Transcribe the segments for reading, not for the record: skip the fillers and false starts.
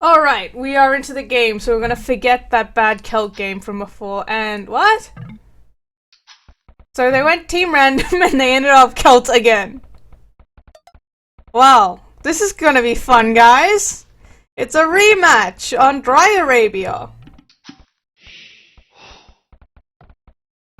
Alright, we are into the game, so we're gonna forget that bad Celt game from before, and what? So they went team random and they ended up Celt again. Wow, this is gonna be fun, guys! It's a rematch on Dry Arabia.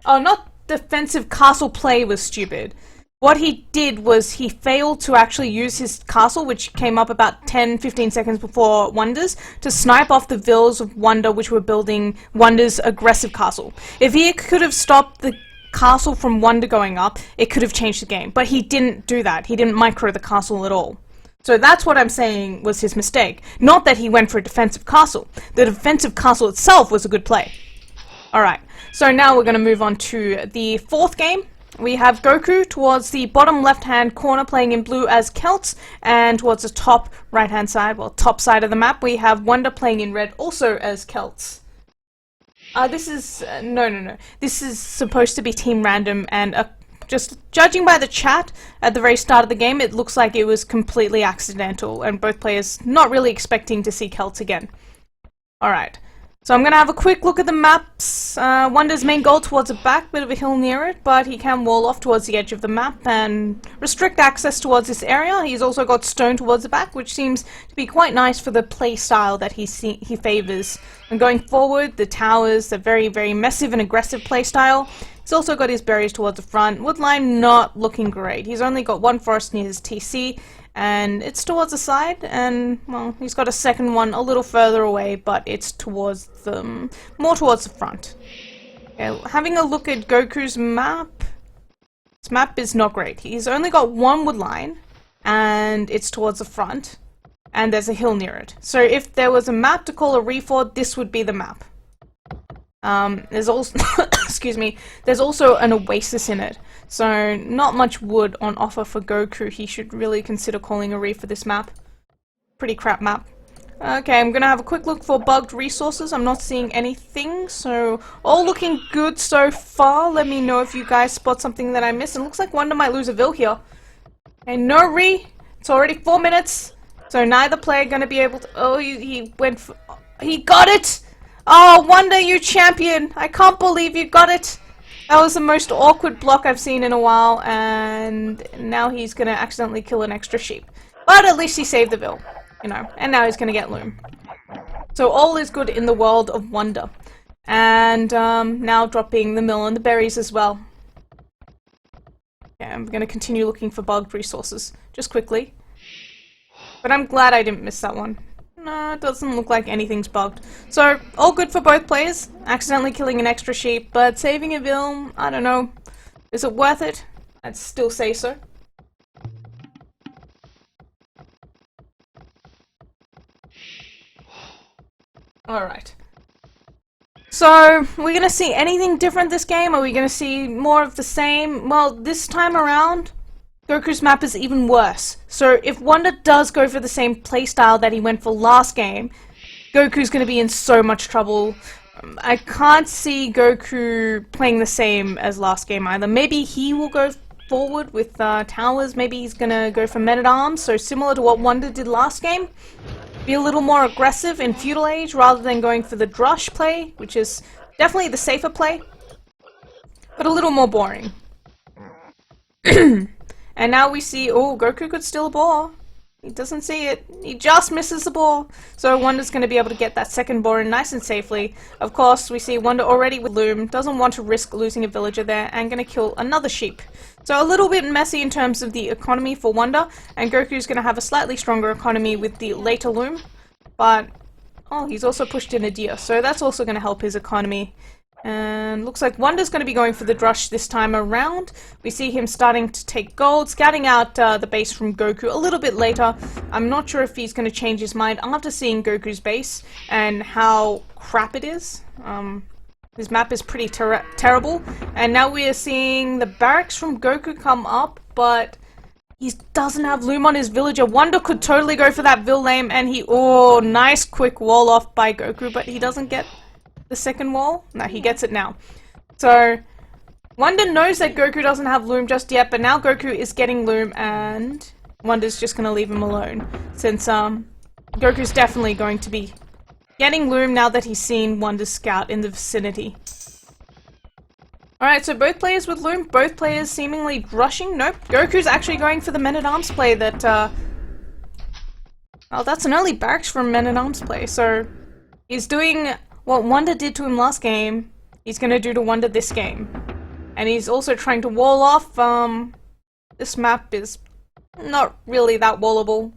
Oh, not defensive castle play was stupid. What he did was he failed to actually use his castle, which came up about 10-15 seconds before Wonder's, to snipe off the villas of Wonder, which were building Wonder's aggressive castle. If he could have stopped the castle from Wonder going up, it could have changed the game. But he didn't do that. He didn't micro the castle at all. So that's what I'm saying was his mistake. Not that he went for a defensive castle. The defensive castle itself was a good play. Alright, so now we're going to move on to the fourth game. We have Goku towards the bottom left-hand corner playing in blue as Celts, and towards the top right-hand side, well, top side of the map, we have Wonder playing in red also as Celts. This is... no. This is supposed to be team random, and just judging by the chat at the very start of the game, it looks like it was completely accidental, and both players not really expecting to see Celts again. Alright. So I'm going to have a quick look at the maps. Wonder's main goal towards the back, bit of a hill near it, but he can wall off towards the edge of the map and restrict access towards this area. He's also got stone towards the back, which seems to be quite nice for the play style that he favours. And going forward, the towers, the very, very massive and aggressive play style. He's also got his berries towards the front. Woodline not looking great. He's only got one forest near his TC, and it's towards the side, and, well, he's got a second one a little further away, but it's towards the... more towards the front. Okay, having a look at Goku's map, his map is not great. He's only got one wood line, and it's towards the front, and there's a hill near it. So if there was a map to call a reford, this would be the map. There's also, excuse me, there's also an oasis in it, so not much wood on offer for Goku. He should really consider calling a reef for this map. Pretty crap map. Okay, I'm gonna have a quick look for bugged resources. I'm not seeing anything, so all looking good so far. Let me know if you guys spot something that I missed. It looks like Wonder might lose a Vil here. Okay, no re. It's already 4 minutes, so neither player gonna be able to... Oh, he went for... He got it! Oh, Wonder, you champion! I can't believe you got it! That was the most awkward block I've seen in a while, and now he's gonna accidentally kill an extra sheep. But at least he saved the Vil, you know, and now he's gonna get Loom. So all is good in the world of Wonder. And now dropping the mill and the berries as well. Okay, I'm gonna continue looking for bugged resources, just quickly. But I'm glad I didn't miss that one. No, it doesn't look like anything's bugged. So, all good for both players. Accidentally killing an extra sheep, but saving a Vil, I don't know. Is it worth it? I'd still say so. Alright. So, we're gonna see anything different this game? Are we gonna see more of the same? Well, this time around, Goku's map is even worse. So if Wonder does go for the same playstyle that he went for last game, Goku's going to be in so much trouble. I can't see Goku playing the same as last game either. Maybe he will go forward with towers. Maybe he's going to go for men-at-arms, so similar to what Wonder did last game. Be a little more aggressive in Feudal Age rather than going for the Drush play, which is definitely the safer play, but a little more boring. And now we see, oh, Goku could steal a ball. He doesn't see it. He just misses the ball. So Wonder's going to be able to get that second ball in nice and safely. Of course, we see Wonder already with Loom. Doesn't want to risk losing a villager there and going to kill another sheep. So a little bit messy in terms of the economy for Wonder. And Goku's going to have a slightly stronger economy with the later Loom. But, oh, he's also pushed in a deer. So that's also going to help his economy. And looks like Wonder's going to be going for the Drush this time around. We see him starting to take gold, scouting out the base from Goku a little bit later. I'm not sure if he's going to change his mind after seeing Goku's base and how crap it is. His map is pretty terrible. And now we are seeing the barracks from Goku come up, but he doesn't have Loom on his villager. Wonder could totally go for that Vil lame, and he... Oh, nice quick wall off by Goku, but he doesn't get the second wall? No, he gets it now. So, Wonder knows that Goku doesn't have Loom just yet, but now Goku is getting Loom, and Wonder's just gonna leave him alone. Since, Goku's definitely going to be getting Loom now that he's seen Wonder's scout in the vicinity. Alright, so both players with Loom, both players seemingly rushing. Nope, Goku's actually going for the Men-at-Arms play that, well, that's an early barracks from Men-at-Arms play, so he's doing what Wonder did to him last game, he's gonna do to Wonder this game. And he's also trying to wall off, this map is not really that wallable.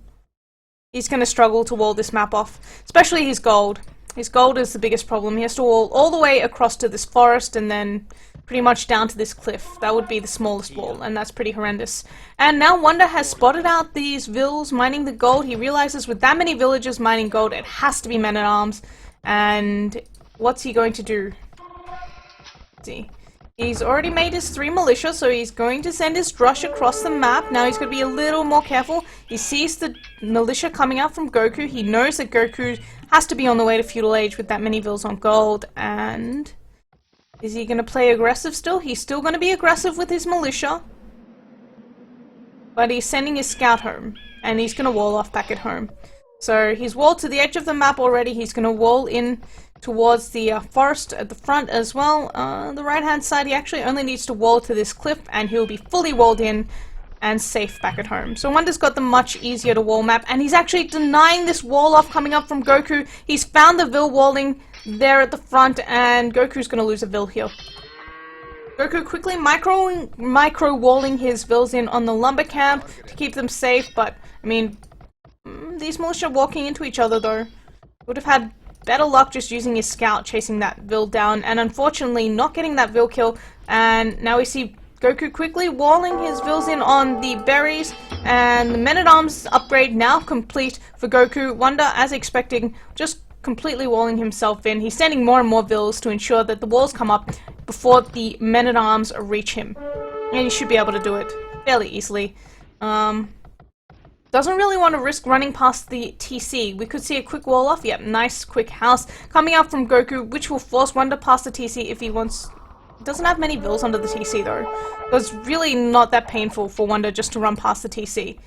He's gonna struggle to wall this map off, especially his gold. His gold is the biggest problem. He has to wall all the way across to this forest and then pretty much down to this cliff. That would be the smallest wall, and that's pretty horrendous. And now Wonder has spotted out these vills mining the gold. He realizes with that many villagers mining gold, it has to be Men-at-Arms. And what's he going to do? Let's see. He's already made his 3 militia, so he's going to send his drush across the map. Now he's going to be a little more careful. He sees the militia coming out from Goku. He knows that Goku has to be on the way to Feudal Age with that many vills on gold. And is he going to play aggressive still? He's still going to be aggressive with his militia. But he's sending his scout home. And he's going to wall off back at home. So he's walled to the edge of the map already. He's going to wall in towards the forest at the front as well. The right hand side, he actually only needs to wall to this cliff and he'll be fully walled in and safe back at home. So Wonder's got the much easier to wall map, and he's actually denying this wall off coming up from Goku. He's found the Vil walling there at the front, and Goku's going to lose a Vil here. Goku quickly micro walling his Vils in on the lumber camp to keep them safe, but I mean, these militia walking into each other though. Would have had better luck just using his scout chasing that Vil down, and unfortunately not getting that Vil kill. And now we see Goku quickly walling his Vils in on the berries, and the Men-at-Arms upgrade now complete for Goku. Wonder, as expecting, just completely walling himself in. He's sending more and more Vils to ensure that the walls come up before the Men-at-Arms reach him. And he should be able to do it fairly easily. Doesn't really want to risk running past the TC. We could see a quick wall off. Yep, nice quick house coming out from Goku, which will force Wonder past the TC if he wants. Doesn't have many Vils under the TC though. It's really not that painful for Wonder just to run past the TC.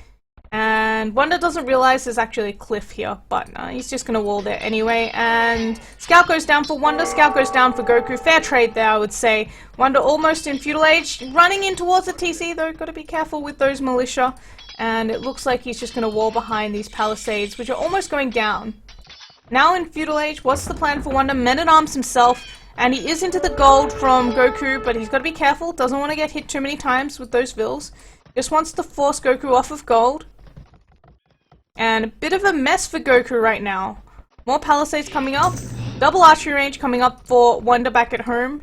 And Wonder doesn't realize there's actually a cliff here, but he's just gonna wall there anyway. And Scout goes down for Wonder, Scout goes down for Goku. Fair trade there, I would say. Wonder almost in Feudal Age, running in towards the TC though. Gotta be careful with those militia. And it looks like he's just gonna wall behind these palisades, which are almost going down. Now in Feudal Age, what's the plan for Wonder? Men-at-Arms himself, and he is into the gold from Goku, but he's gotta be careful. Doesn't want to get hit too many times with those Vils. Just wants to force Goku off of gold. And a bit of a mess for Goku right now. More palisades coming up. Double archery range coming up for Wonder back at home.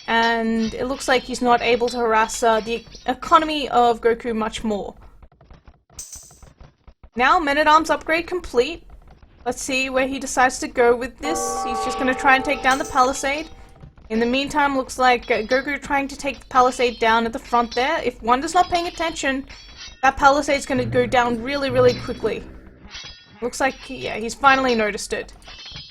And it looks like he's not able to harass the economy of Goku much more. Now, Men-at-Arms upgrade complete. Let's see where he decides to go with this. He's just going to try and take down the palisade. In the meantime, looks like Goku trying to take the palisade down at the front there. If Wonder's not paying attention, that palisade's going to go down really, really quickly. Looks like, yeah, he's finally noticed it.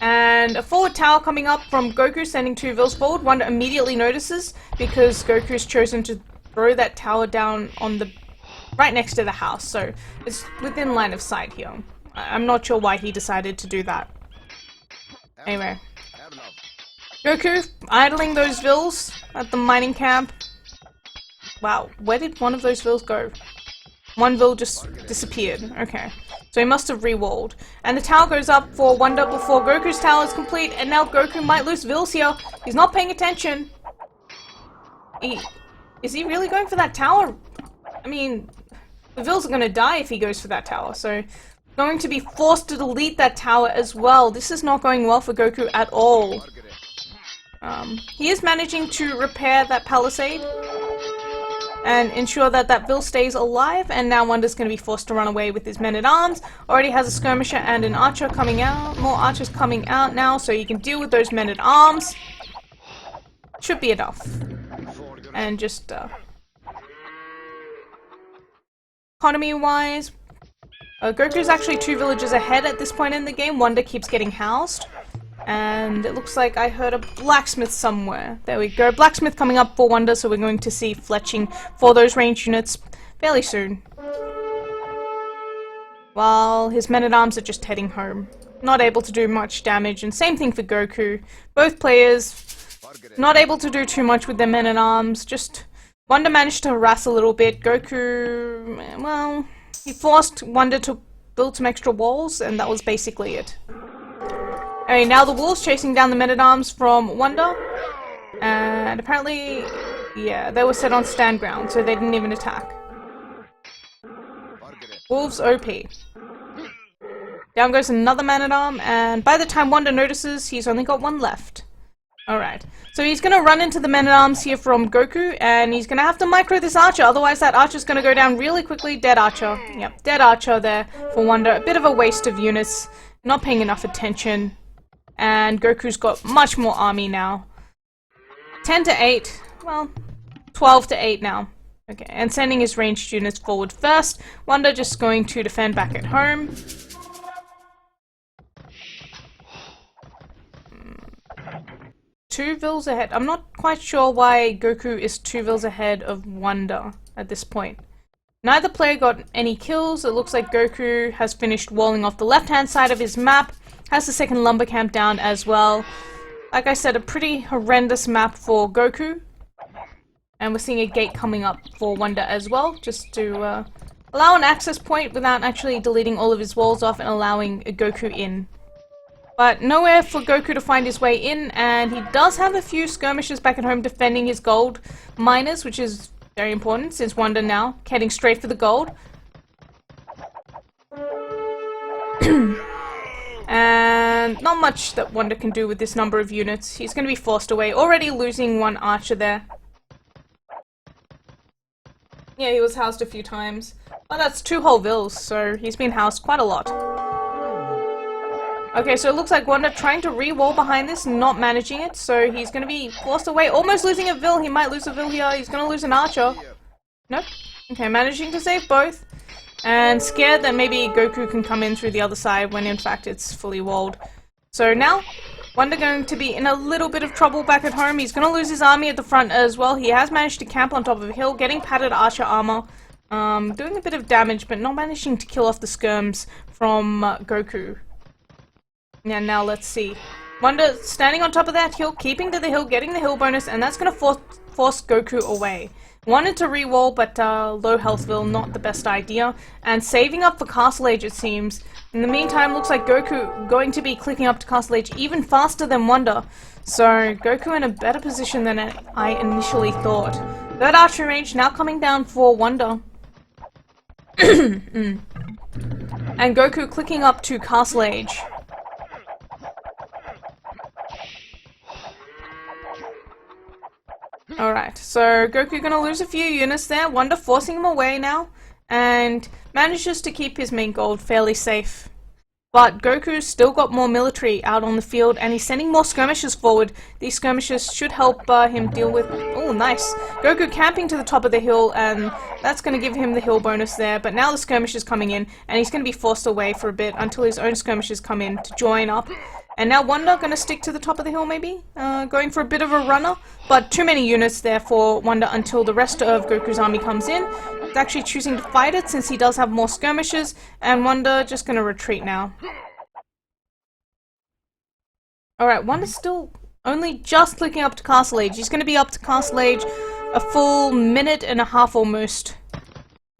And a forward tower coming up from Goku, sending 2 Vils forward. Wonder immediately notices because Goku's chosen to throw that tower down on the right next to the house, so it's within line of sight here. I'm not sure why he decided to do that. Anyway. Goku idling those Vils at the mining camp. Wow, where did one of those Vils go? One Vil just disappeared. Okay. So he must have re-walled. And the tower goes up for Wonder before Goku's tower is complete, and now Goku might lose Vils here. He's not paying attention. Is he really going for that tower? I mean, the Vils are going to die if he goes for that tower, so going to be forced to delete that tower as well. This is not going well for Goku at all. He is managing to repair that palisade and ensure that that Vil stays alive, and now Wonder's going to be forced to run away with his Men-at-Arms. Already has a skirmisher and an archer coming out. More archers coming out now, so you can deal with those Men-at-Arms. Should be enough. And just, economy-wise, Goku's actually 2 villages ahead at this point in the game. Wonder keeps getting housed. And it looks like I heard a blacksmith somewhere. There we go. Blacksmith coming up for Wonder, so we're going to see fletching for those range units fairly soon. while his men-at-arms are just heading home. Not able to do much damage, and same thing for Goku. Both players not able to do too much with their men-at-arms, just Wonder managed to harass a little bit. Goku, well, he forced Wonder to build some extra walls, and that was basically it. Okay, now the wolves chasing down the men-at-arms from Wonder, and apparently, yeah, they were set on stand ground, so they didn't even attack. Wolves OP. Down goes another man-at-arm, and by the time Wonder notices, he's only got one left. Alright, so he's gonna run into the men-at-arms here from Goku, and he's gonna have to micro this archer, otherwise that archer's gonna go down really quickly. Dead archer. Yep, dead archer there for Wonder. A bit of a waste of units, not paying enough attention, and Goku's got much more army now. 10 to 8, well, 12 to 8 now. Okay, and sending his ranged units forward first. Wonder just going to defend back at home. Two vills ahead. I'm not quite sure why Goku is 2 vills ahead of Wonder at this point. Neither player got any kills. It looks like Goku has finished walling off the left-hand side of his map. Has the second lumber camp down as well. Like I said, a pretty horrendous map for Goku. And we're seeing a gate coming up for Wonder as well, just to allow an access point without actually deleting all of his walls off and allowing Goku in. But nowhere for Goku to find his way in, and he does have a few skirmishes back at home defending his gold miners, which is very important since Wonder now heading straight for the gold. And not much that Wonder can do with this number of units. He's going to be forced away, already losing one archer there. Yeah, he was housed a few times. But that's 2 whole vills, so he's been housed quite a lot. Okay, so it looks like Wonder trying to re-wall behind this, not managing it, so he's going to be forced away, almost losing a vill. He might lose a vill here. He's going to lose an archer. Nope. Okay, managing to save both. And scared that maybe Goku can come in through the other side when in fact it's fully walled. So now, Wonder going to be in a little bit of trouble back at home. He's going to lose his army at the front as well. He has managed to camp on top of a hill, getting padded archer armor. Doing a bit of damage, but not managing to kill off the skirms from Goku. Yeah, now let's see. Wonder standing on top of that hill, keeping to the hill, getting the hill bonus, and that's going to force Goku away. Wanted to re-wall, but low healthville, not the best idea. And saving up for Castle Age, it seems. In the meantime, looks like Goku going to be clicking up to Castle Age even faster than Wonder. So, Goku in a better position than I initially thought. Third archery range now coming down for Wonder. And Goku clicking up to Castle Age. Alright, so Goku gonna lose a few units there, Wonder forcing him away now, and manages to keep his main gold fairly safe. But Goku's still got more military out on the field, and he's sending more skirmishes forward. These skirmishes should help him deal with... Oh, nice. Goku camping to the top of the hill, and that's gonna give him the hill bonus there, but now the skirmish is coming in, and he's gonna be forced away for a bit until his own skirmishes come in to join up. And now Wonder gonna stick to the top of the hill maybe? Going for a bit of a runner, but too many units there for Wonder until the rest of Goku's army comes in. He's actually choosing to fight it since he does have more skirmishes, and Wonder just gonna retreat now. Alright, Wonder's still only just clicking up to Castle Age. He's gonna be up to Castle Age a full minute and a half almost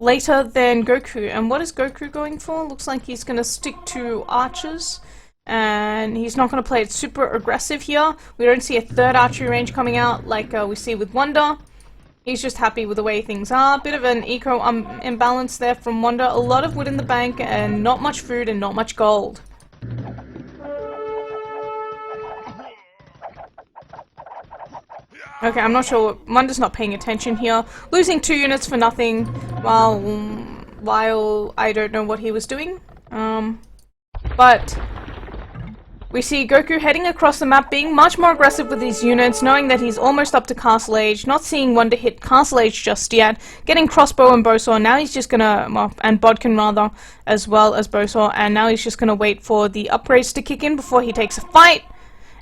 later than Goku. And what is Goku going for? Looks like he's gonna stick to archers. And he's not going to play it super aggressive here. We don't see a third archery range coming out like we see with Wonder. He's just happy with the way things are. Bit of an eco imbalance there from Wonder. A lot of wood in the bank and not much food and not much gold. Okay, I'm not sure. Wonder's not paying attention here. Losing 2 units for nothing while I don't know what he was doing. But... we see Goku heading across the map, being much more aggressive with his units, knowing that he's almost up to Castle Age, not seeing Wonder hit Castle Age just yet, getting crossbow and bowsaw. Now he's just gonna, well, and bodkin rather, as well as bowsaw, and now he's just gonna wait for the upgrades to kick in before he takes a fight.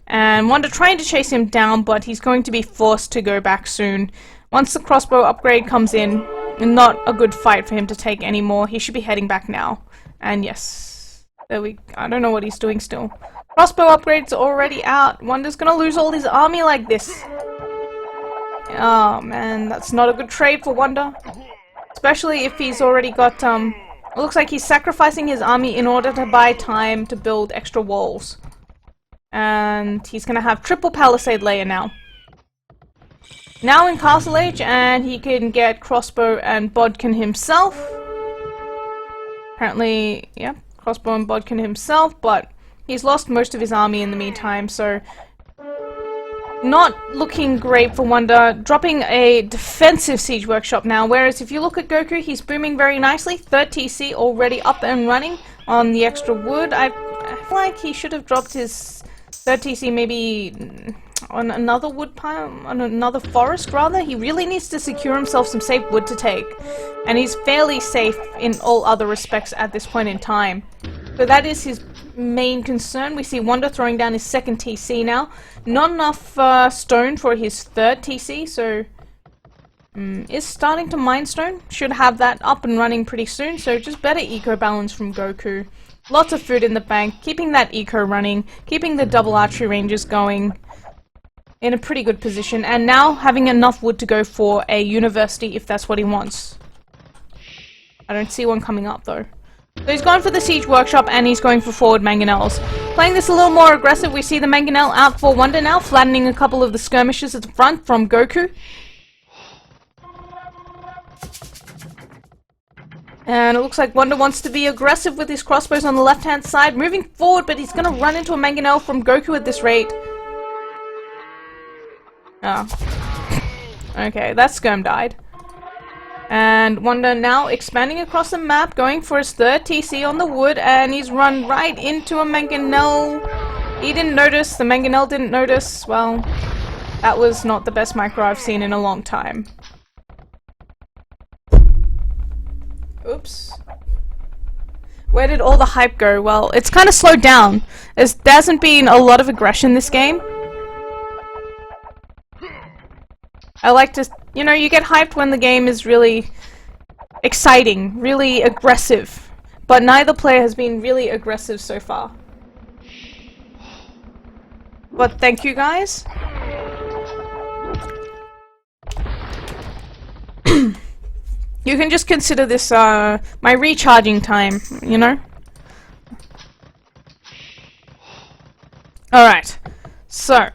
And Wonder trying to chase him down, but he's going to be forced to go back soon. Once the crossbow upgrade comes in, not a good fight for him to take anymore. He should be heading back now. And yes, I don't know what he's doing still. Crossbow upgrade's already out. Wonder's gonna lose all his army like this. Oh man, that's not a good trade for Wonder. Especially if he's already got, it looks like he's sacrificing his army in order to buy time to build extra walls. And he's gonna have triple palisade layer now. Now in Castle Age, and he can get crossbow and bodkin himself. Apparently, yeah, crossbow and bodkin himself, but he's lost most of his army in the meantime, so not looking great for Wonder. Dropping a defensive siege workshop now, whereas if you look at Goku, he's booming very nicely. 3rd TC already up and running on the extra wood. I feel like he should have dropped his 3rd TC maybe on another wood pile, on another forest rather. He really needs to secure himself some safe wood to take. And he's fairly safe in all other respects at this point in time. So that is his main concern. We see Wonder throwing down his 2nd TC now. Not enough stone for his 3rd TC, so is starting to mine stone. Should have that up and running pretty soon, so just better eco balance from Goku. Lots of food in the bank, keeping that eco running, keeping the double archery ranges going in a pretty good position, and now having enough wood to go for a university if that's what he wants. I don't see one coming up though. So he's going for the siege workshop and he's going for forward mangonels. Playing this a little more aggressive, we see the mangonel out for Wonder now, flattening a couple of the skirmishes at the front from Goku. And it looks like Wonder wants to be aggressive with his crossbows on the left-hand side, moving forward, but he's going to run into a mangonel from Goku at this rate. Oh. Okay, that skirm died. And Wonder now expanding across the map, going for his 3rd TC on the wood, and he's run right into a mangonel. He didn't notice, the mangonel didn't notice. Well, that was not the best micro I've seen in a long time. Oops. Where did all the hype go? Well, it's kind of slowed down. There hasn't been a lot of aggression this game. I like to, you know, you get hyped when the game is really exciting, really aggressive. But neither player has been really aggressive so far. But thank you guys. You can just consider this my recharging time, you know? Alright, so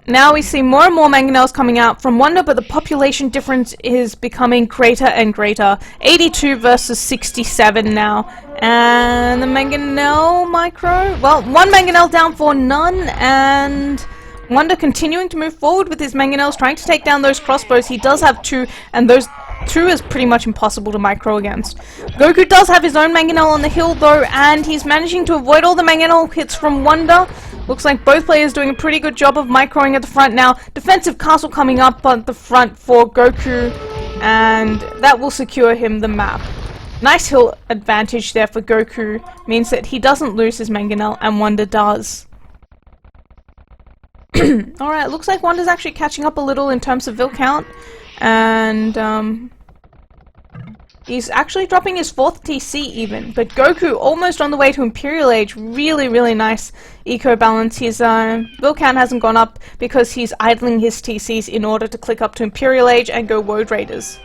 now we see more and more mangonels coming out from Wonder, but the population difference is becoming greater and greater. 82 versus 67 now. And the mangonel micro, well, one mangonel down for none, and Wonder continuing to move forward with his mangonels, trying to take down those crossbows. He does have 2, and those 2 is pretty much impossible to micro against. Goku does have his own mangonel on the hill though, and he's managing to avoid all the mangonel hits from Wonder. Looks like both players doing a pretty good job of microing at the front now. Defensive castle coming up at the front for Goku, and that will secure him the map. Nice hill advantage there for Goku, means that he doesn't lose his mangonel, and Wonder does. Alright, looks like Wonder's actually catching up a little in terms of vill count, and he's actually dropping his 4th TC even, but Goku almost on the way to Imperial Age. Really, really nice eco balance. His vill count hasn't gone up because he's idling his TCs in order to click up to Imperial Age and go Woad Raiders.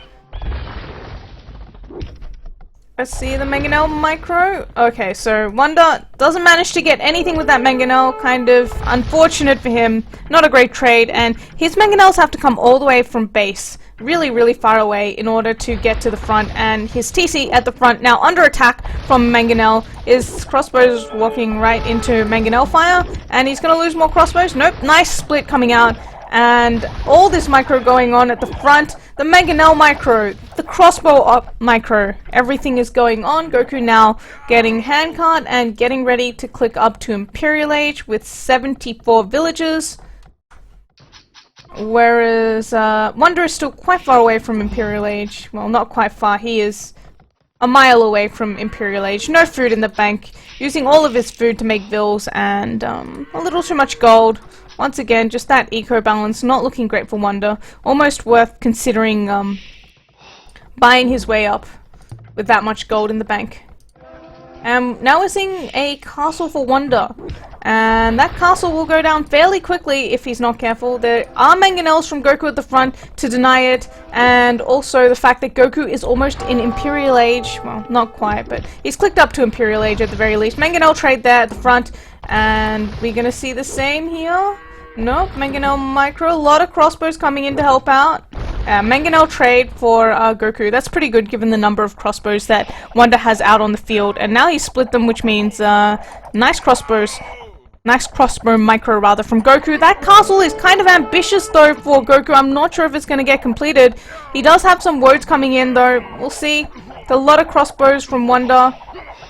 Let's see the mangonel micro. Okay, so Wonder doesn't manage to get anything with that mangonel. Kind of unfortunate for him. Not a great trade, and his mangonels have to come all the way from base. Really, really far away in order to get to the front, and his TC at the front now under attack from mangonel. His crossbows walking right into mangonel fire, and he's gonna lose more crossbows. Nope, nice split coming out, and all this micro going on at the front. The mangonel micro, the crossbow up micro, everything is going on. Goku now getting handcart and getting ready to click up to Imperial Age with 74 villages. Whereas Wonder is still quite far away from Imperial Age. Well, not quite far. He is a mile away from Imperial Age. No food in the bank. Using all of his food to make vills, and a little too much gold. Once again, just that eco balance not looking great for Wonder. Almost worth considering buying his way up with that much gold in the bank. And now we're seeing a castle for Wonder. And that castle will go down fairly quickly if he's not careful. There are mangonels from Goku at the front to deny it, and also the fact that Goku is almost in Imperial Age. Well, not quite, but he's clicked up to Imperial Age at the very least. Mangonel trade there at the front, and we're gonna see the same here. Nope, Mangonel Micro. A lot of crossbows coming in to help out. Mangonel trade for Goku. That's pretty good given the number of crossbows that Wonder has out on the field. And now he split them, which means nice crossbows. Nice crossbow micro, rather, from Goku. That castle is kind of ambitious, though, for Goku. I'm not sure if it's going to get completed. He does have some words coming in, though. We'll see. A lot of crossbows from Wonder,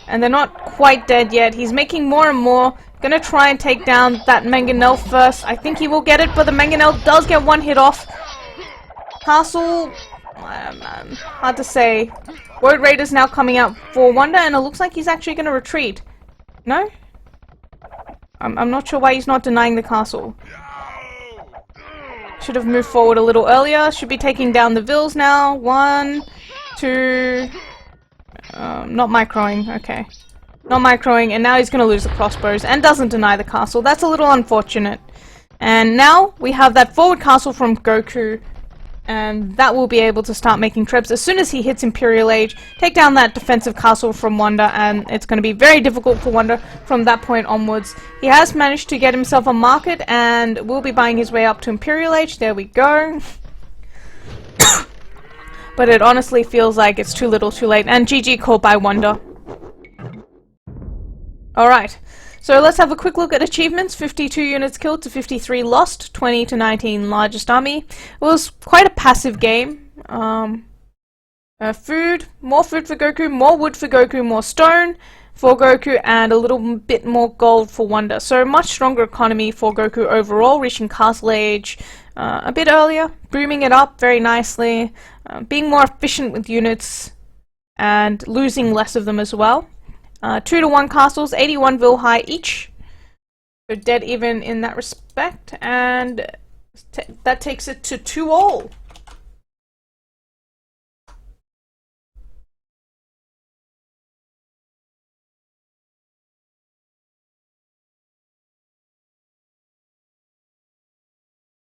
and they're not quite dead yet. He's making more and more. Gonna try and take down that Mangonel first. I think he will get it, but the Mangonel does get one hit off. Castle, hard to say. Word Raider's now coming out for Wonder, and it looks like he's actually going to retreat. No? I'm not sure why he's not denying the castle. Should have moved forward a little earlier. Should be taking down the Vills now. 1, 2... not microing, okay. Not microing, and now he's going to lose the crossbows, and doesn't deny the castle. That's a little unfortunate. And now we have that forward castle from Goku, and that will be able to start making trips as soon as he hits Imperial Age, take down that defensive castle from Wonder, and it's going to be very difficult for Wonder from that point onwards. He has managed to get himself a market, and will be buying his way up to Imperial Age. There we go. But it honestly feels like it's too little too late, and GG called by Wonder. Alright. So let's have a quick look at achievements. 52 units killed to 53 lost, 20 to 19 largest army. It was quite a passive game. Food, more food for Goku, more wood for Goku, more stone for Goku, and a little bit more gold for Wonder. So much stronger economy for Goku overall, reaching Castle Age a bit earlier, booming it up very nicely, being more efficient with units, and losing less of them as well. 2-to-1 castles, 81 Vil high each. So dead even in that respect, and that takes it to 2-all.